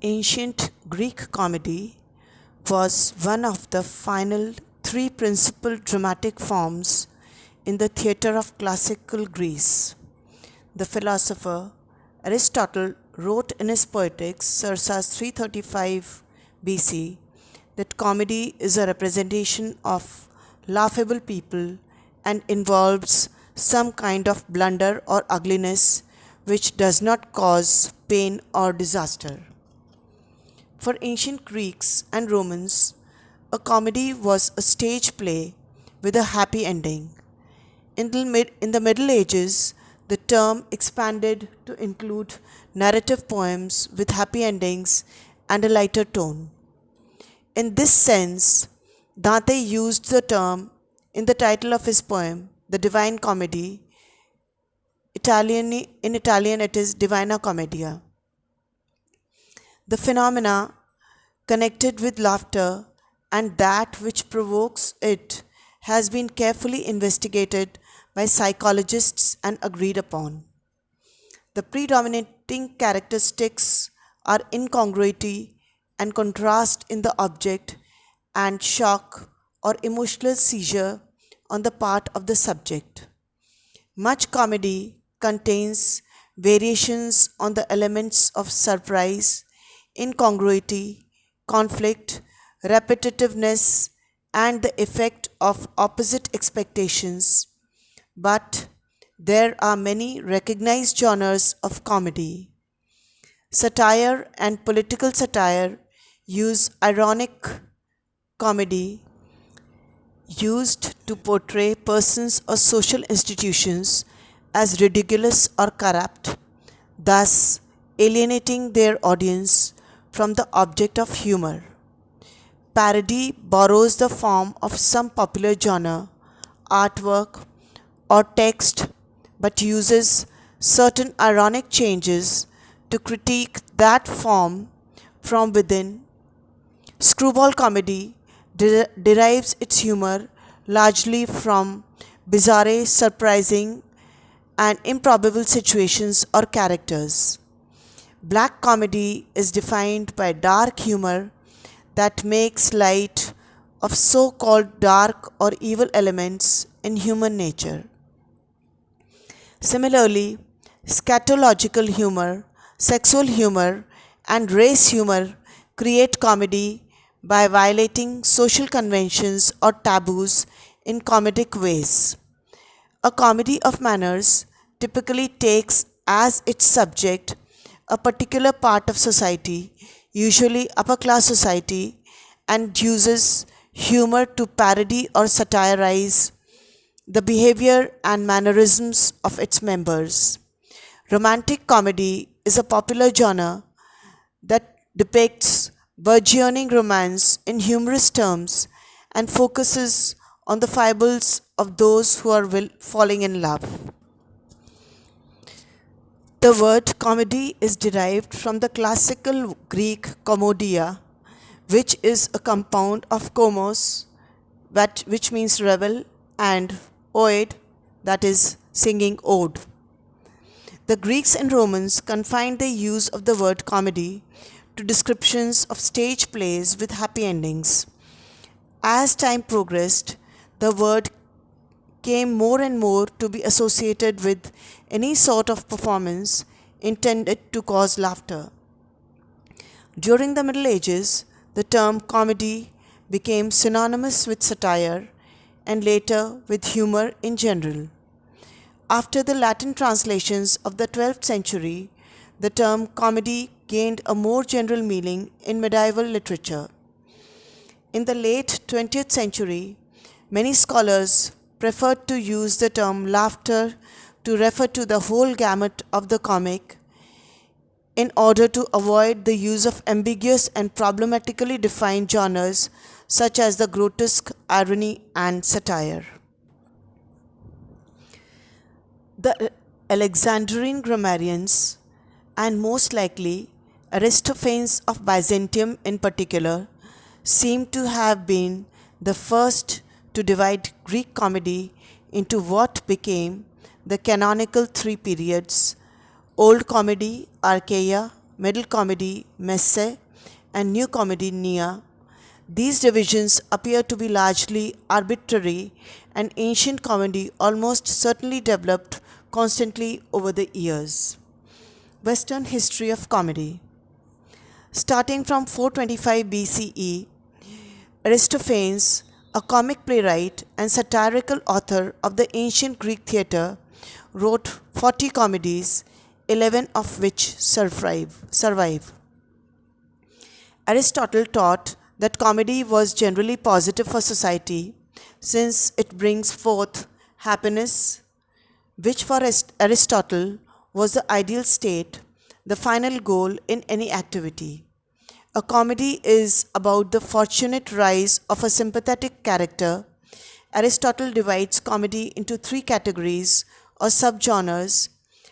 Ancient Greek comedy was one of the final three principal dramatic forms in the theatre of classical Greece. The philosopher Aristotle wrote in his Poetics, circa 335 BC, that comedy is a representation of laughable people and involves some kind of blunder or ugliness which does not cause pain or disaster. For ancient Greeks and Romans, a comedy was a stage play with a happy ending. In the Middle Ages, the term expanded to include narrative poems with happy endings and a lighter tone. In this sense, Dante used the term in the title of his poem, The Divine Comedy. In Italian, it is Divina Commedia. The phenomena connected with laughter and that which provokes it has been carefully investigated by psychologists and agreed upon. The predominating characteristics are incongruity and contrast in the object and shock or emotional seizure on the part of the subject. Much comedy contains variations on the elements of surprise, incongruity, conflict, repetitiveness, and the effect of opposite expectations, but there are many recognized genres of comedy. Satire and political satire use ironic comedy used to portray persons or social institutions as ridiculous or corrupt, thus alienating their audience from the object of humor. Parody borrows the form of some popular genre, artwork, or text, but uses certain ironic changes to critique that form from within. Screwball comedy derives its humor largely from bizarre, surprising, and improbable situations or characters. Black comedy is defined by dark humor that makes light of so called dark or evil elements in human nature. Similarly, scatological humor, sexual humor, and race humor create comedy by violating social conventions or taboos in comedic ways. A comedy of manners typically takes as its subject a particular part of society, usually upper class society, and uses humor to parody or satirize the behavior and mannerisms of its members. Romantic comedy is a popular genre that depicts burgeoning romance in humorous terms and focuses on the foibles of those who are falling in love. The word comedy is derived from the classical Greek komodia, which is a compound of komos, which means revel, and oed, that is singing ode. The Greeks and Romans confined their use of the word comedy to descriptions of stage plays with happy endings. As time progressed, the word came more and more to be associated with any sort of performance intended to cause laughter. During the Middle Ages, the term comedy became synonymous with satire and later with humor in general. After the Latin translations of the 12th century, the term comedy gained a more general meaning in medieval literature. In the late 20th century, many scholars preferred to use the term laughter to refer to the whole gamut of the comic in order to avoid the use of ambiguous and problematically defined genres such as the grotesque, irony, and satire. The Alexandrine grammarians, and most likely Aristophanes of Byzantium in particular, seem to have been the first to divide Greek comedy into what became the canonical three periods: Old Comedy, Archaea, middle comedy Messe, and new comedy Nia. These divisions appear to be largely arbitrary, and ancient comedy almost certainly developed constantly over the years. Western history of comedy. Starting from 425 BCE, Aristophanes, a comic playwright and satirical author of the ancient Greek theatre, wrote 40 comedies, 11 of which survive. Aristotle taught that comedy was generally positive for society since it brings forth happiness, which for Aristotle was the ideal state, the final goal in any activity. A comedy is about the fortunate rise of a sympathetic character. Aristotle divides comedy into three categories or subgenres: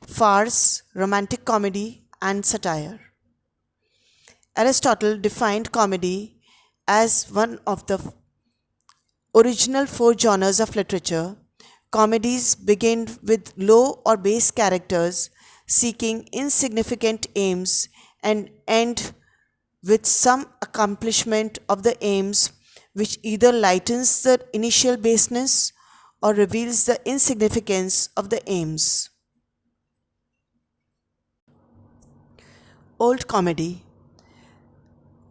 farce, romantic comedy, and satire. Aristotle defined comedy as one of the original four genres of literature. Comedies begin with low or base characters seeking insignificant aims and end with some accomplishment of the aims, which either lightens the initial baseness or reveals the insignificance of the aims. Old comedy.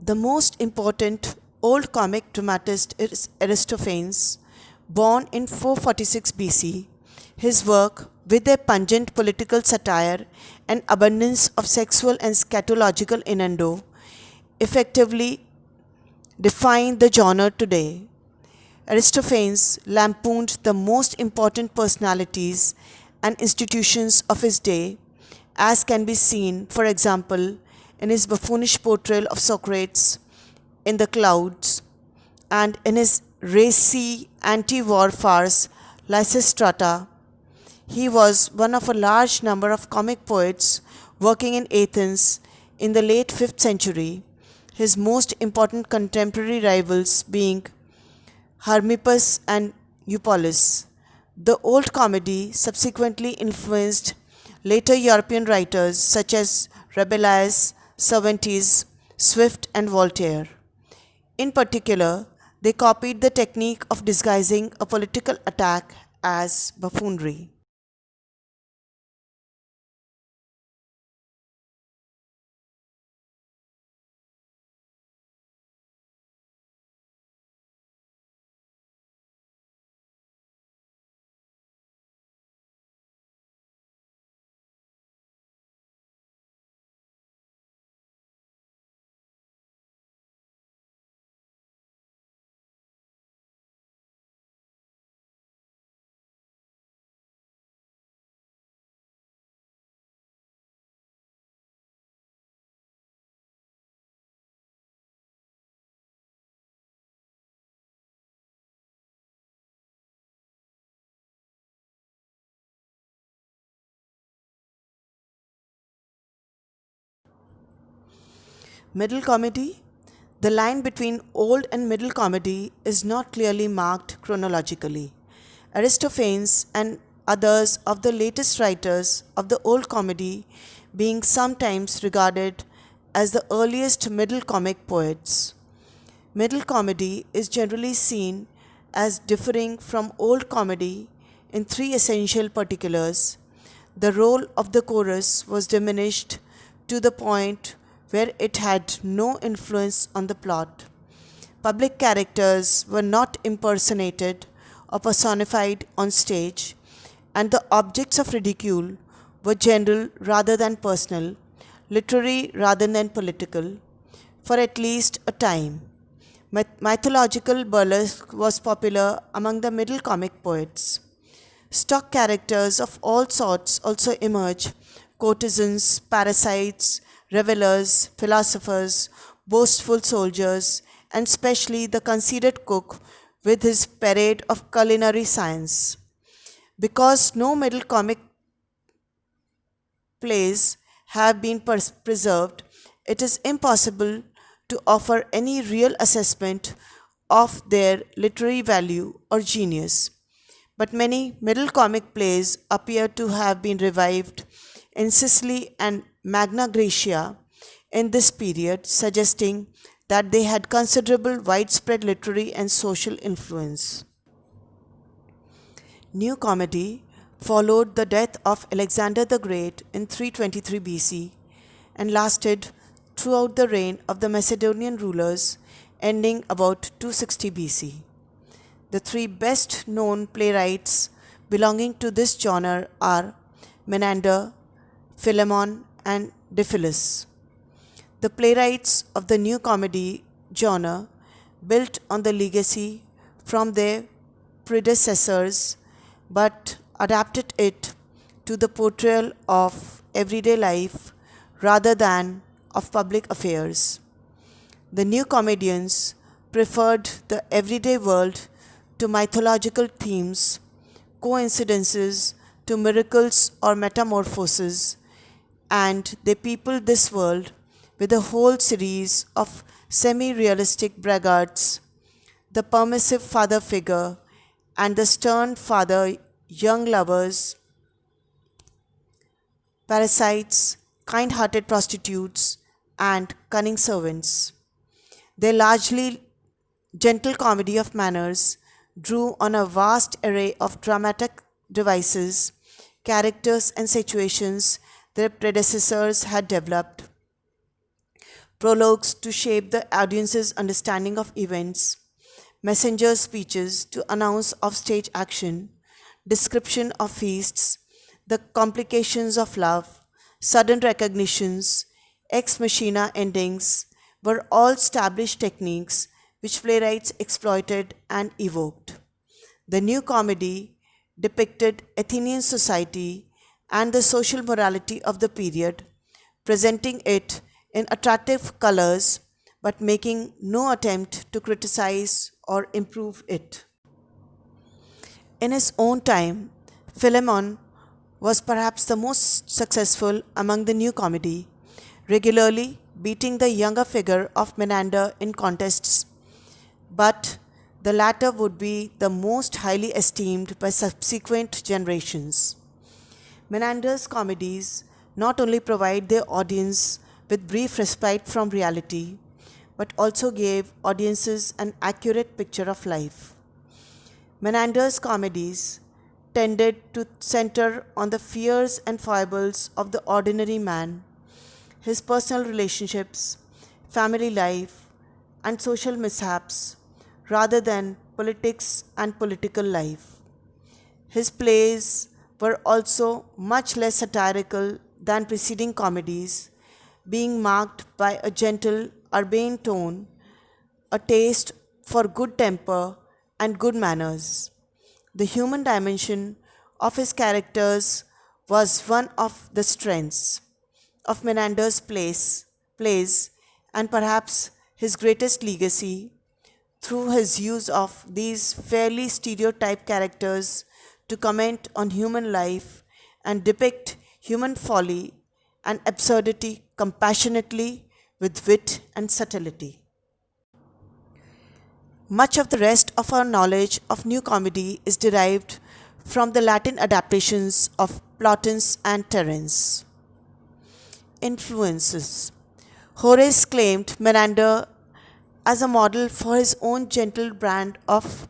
The most important old comic dramatist is Aristophanes, born in 446 BC. His work, with their pungent political satire and abundance of sexual and scatological innuendo, effectively define the genre today. Aristophanes lampooned the most important personalities and institutions of his day, as can be seen, for example, in his buffoonish portrayal of Socrates in The Clouds and in his racy anti-war farce Lysistrata. He was one of a large number of comic poets working in Athens in the late 5th century, his most important contemporary rivals being Hermippus and Eupolis. The old comedy subsequently influenced later European writers such as Rabelais, Cervantes, Swift, and Voltaire. In particular, they copied the technique of disguising a political attack as buffoonery. Middle comedy. The line between old and middle comedy is not clearly marked chronologically. Aristophanes and others of the latest writers of the old comedy being sometimes regarded as the earliest middle comic poets. Middle comedy is generally seen as differing from old comedy in three essential particulars. The role of the chorus was diminished to the point where it had no influence on the plot. Public characters were not impersonated or personified on stage, and the objects of ridicule were general rather than personal, literary rather than political, for at least a time. Mythological burlesque was popular among the middle comic poets. Stock characters of all sorts also emerge: courtesans, parasites, revelers, philosophers, boastful soldiers, and specially the conceited cook with his parade of culinary science. Because no middle comic plays have been preserved, it is impossible to offer any real assessment of their literary value or genius. But many middle comic plays appear to have been revived in Sicily and Magna Graecia, in this period, suggesting that they had considerable widespread literary and social influence. New Comedy followed the death of Alexander the Great in 323 BC and lasted throughout the reign of the Macedonian rulers, ending about 260 BC. The three best known playwrights belonging to this genre are Menander, Philemon, and Diphilus. The playwrights of the New Comedy genre built on the legacy from their predecessors but adapted it to the portrayal of everyday life rather than of public affairs. The new comedians preferred the everyday world to mythological themes, coincidences to miracles or metamorphoses, and they peopled this world with a whole series of semi realistic braggarts, the permissive father figure, and the stern father young lovers, parasites, kind hearted prostitutes, and cunning servants. Their largely gentle comedy of manners drew on a vast array of dramatic devices, characters, and situations their predecessors had developed, prologues to shape the audience's understanding of events, messenger speeches to announce of stage action, description of feasts, the complications of love, sudden recognitions, ex machina endings were all established techniques which playwrights exploited and evoked. The new comedy depicted Athenian society and the social morality of the period, presenting it in attractive colors but making no attempt to criticize or improve it. In his own time, Philemon was perhaps the most successful among the new comedy, regularly beating the younger figure of Menander in contests, but the latter would be the most highly esteemed by subsequent generations. Menander's comedies not only provide their audience with brief respite from reality, but also gave audiences an accurate picture of life. Menander's comedies tended to center on the fears and foibles of the ordinary man, his personal relationships, family life, and social mishaps, rather than politics and political life. His plays were also much less satirical than preceding comedies, being marked by a gentle, urbane tone, a taste for good temper and good manners. The human dimension of his characters was one of the strengths of Menander's plays and perhaps his greatest legacy through his use of these fairly stereotyped characters to comment on human life and depict human folly and absurdity compassionately with wit and subtlety. Much of the rest of our knowledge of New Comedy is derived from the Latin adaptations of Plautus and Terence. Influences. Horace claimed Menander as a model for his own gentle brand of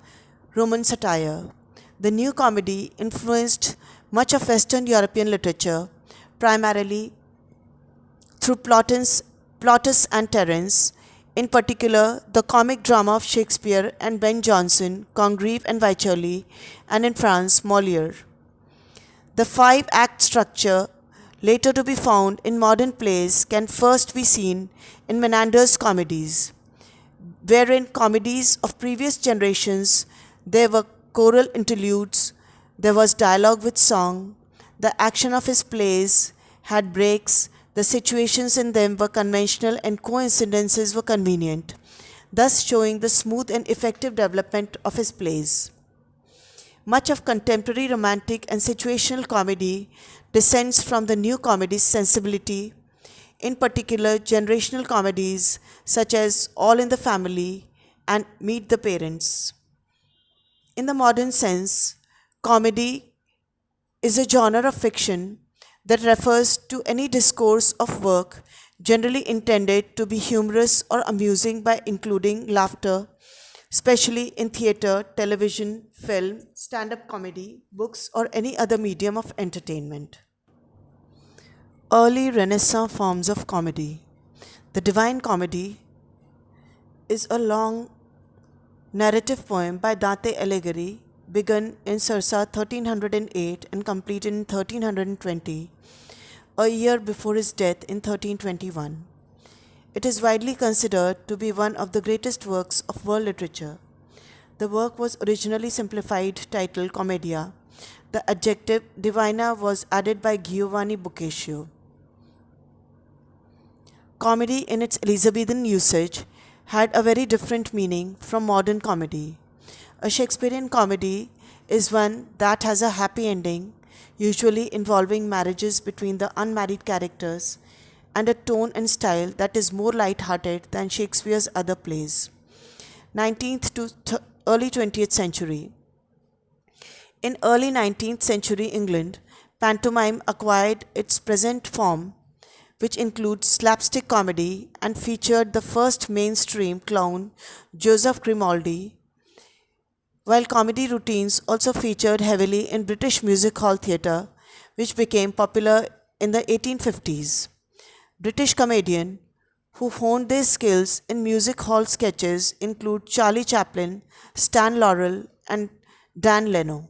Roman satire. The New Comedy influenced much of Western European literature, primarily through Plautus and Terence, in particular the comic drama of Shakespeare and Ben Jonson, Congreve and Wycherley, and in France, Moliere. The five-act structure, later to be found in modern plays, can first be seen in Menander's comedies, wherein comedies of previous generations there were choral interludes, there was dialogue with song, the action of his plays had breaks, the situations in them were conventional and coincidences were convenient, thus showing the smooth and effective development of his plays. Much of contemporary romantic and situational comedy descends from the new comedy's sensibility, in particular generational comedies such as All in the Family and Meet the Parents. In the modern sense, comedy is a genre of fiction that refers to any discourse of work generally intended to be humorous or amusing by including laughter, especially in theater, television, film, stand up comedy, books, or any other medium of entertainment. Early Renaissance forms of comedy. The Divine Comedy is a long narrative poem by Dante Alighieri, begun in circa 1308 and completed in 1320, a year before his death in 1321. It is widely considered to be one of the greatest works of world literature. The work was originally simplified titled Commedia. The adjective divina was added by Giovanni Boccaccio. Comedy in its Elizabethan usage had a very different meaning from modern comedy. A Shakespearean comedy is one that has a happy ending, usually involving marriages between the unmarried characters, and a tone and style that is more light-hearted than Shakespeare's other plays. 19th to early 20th century. In early 19th century England, pantomime acquired its present form, which includes slapstick comedy and featured the first mainstream clown, Joseph Grimaldi, while comedy routines also featured heavily in British music hall theatre, which became popular in the 1850s. British comedians who honed their skills in music hall sketches include Charlie Chaplin, Stan Laurel, and Dan Leno.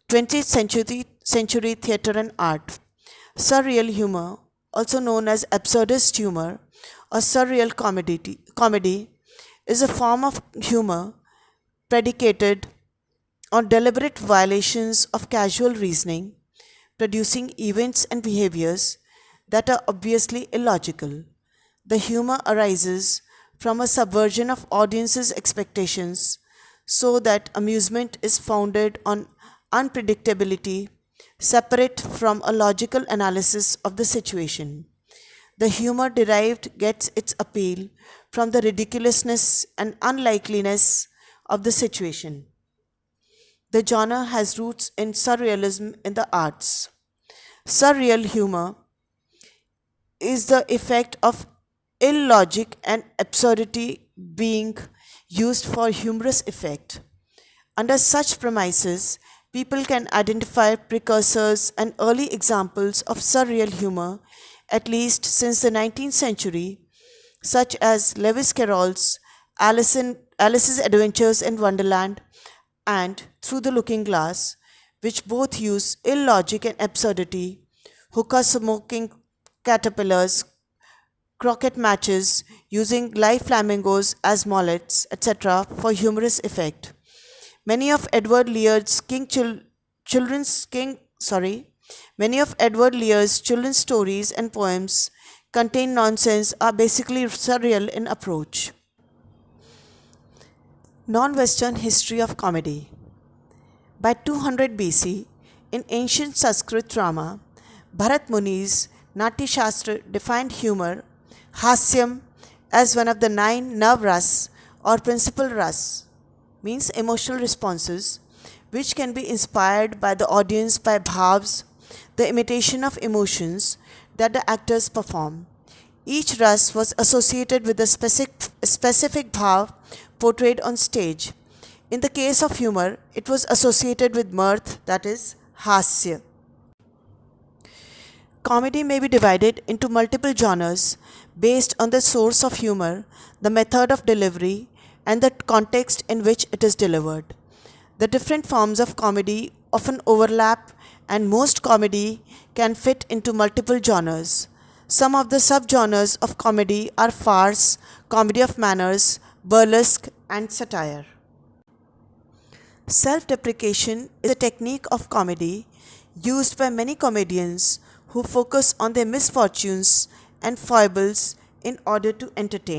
20th century theatre and art. Surreal humor, also known as absurdist humor or surreal comedy, is a form of humor predicated on deliberate violations of casual reasoning, producing events and behaviors that are obviously illogical. The humor arises from a subversion of audiences' expectations so that amusement is founded on unpredictability, separate from a logical analysis of the situation. The humor derived gets its appeal from the ridiculousness and unlikeliness of the situation. The genre has roots in surrealism in the arts. Surreal humor is the effect of illogic and absurdity being used for humorous effect. Under such premises, people can identify precursors and early examples of surreal humor, at least since the 19th century, such as Lewis Carroll's Alice's Adventures in Wonderland and Through the Looking Glass, which both use illogic and absurdity, hookah smoking caterpillars, croquet matches using live flamingos as mollets, etc., for humorous effect. Many of Edward Lear's children's stories and poems contain nonsense are basically surreal in approach. Non-Western history of comedy. By 200 BC, in ancient Sanskrit drama, Bharat Muni's Natya Shastra defined humor, hasyam, as one of the 9 nav-ras or principal ras, means emotional responses, which can be inspired by the audience by bhavs, the imitation of emotions that the actors perform. Each ras was associated with a specific bhav portrayed on stage. In the case of humor, it was associated with mirth, that is, hasya. Comedy may be divided into multiple genres based on the source of humor, the method of delivery, and the context in which it is delivered. The different forms of comedy often overlap, and most comedy can fit into multiple genres. Some of the subgenres of comedy are farce, comedy of manners, burlesque, and satire. Self-deprecation is a technique of comedy used by many comedians who focus on their misfortunes and foibles in order to entertain.